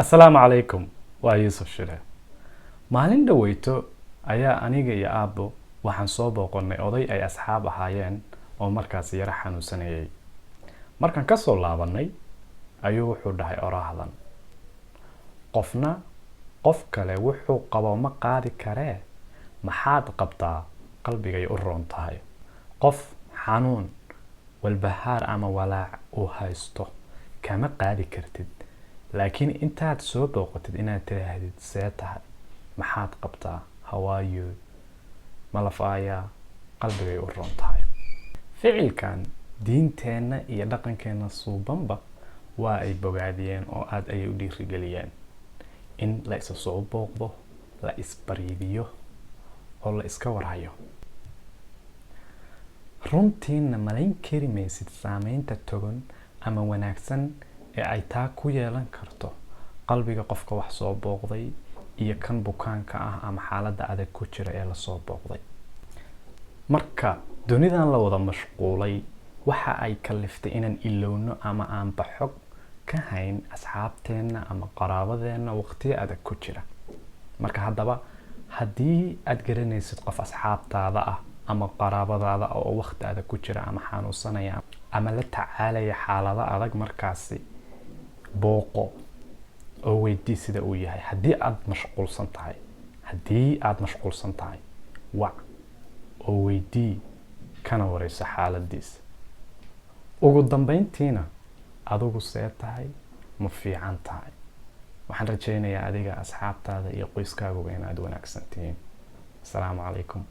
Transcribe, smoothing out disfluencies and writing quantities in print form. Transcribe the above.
Assalaamu calaykum, waa Yuusuf Shire. Maalin dhaweyto ayaa aniga iyo aabbo waxaan soo booqannay oday ay asxaab ahaayeen oo markaas yara xanuunsanayay. Markaan ka soo laabannay ayuu wuxuu dhahay oraahdan: qofna qof kale wuxuu qabo ma qaadi karee, maxaad qabtaa qalbigay u roon tahay. Qof xanuun, walbahaar ama walaac uu haysto kama qaadi kartid, laakiin intaad soo booqatid inaad tiraahdid see tahay, maxaad qabtaa, how are you, ma lafaayaa, qalbigay u roon tahay. Ficilkan diinteenna iyo dhaqankeena suubanba waa ay bogaadiyeen oo aad ayay u dhiirigeliyeen in la isa soo booqdo, la isbariidiyo oo la iska warhayo. Runtiina malayn kari maysid saameynta togan ama wanaagsan ee ay taa ku yeelan karto qalbiga qofka wax soo booqday iyo kan bukaanka ah ama xaaladda adag ku jira ee la soo booqday. Marka dunidan la wada mashquulay, waxa ay kaliftay inaan ilowno ama aan baxog ka hayn asxaabteena ama qaraabadeena waqtiyo adag ku jira. Marka haddaba haddii aad garanaysid qof asxaabtaada ah ama qaraabadaada oo waqti adag ku jira ama xanuunsanaya ama la tacaalaya xaalado adag, markaasi booqo oo weydii sida uu yahay. Haddii aad mashquulsan tahay, wac oo weydii kana wareyso xaaladiisa. Ugu dambeyntiina, adigu see tahay, ma fiican tahay. Waxaan rajaynayaa adiga, asxaabtaada iyo qoyskaaguba inaad wanaagsan tihiin. Assalaamu calaykum.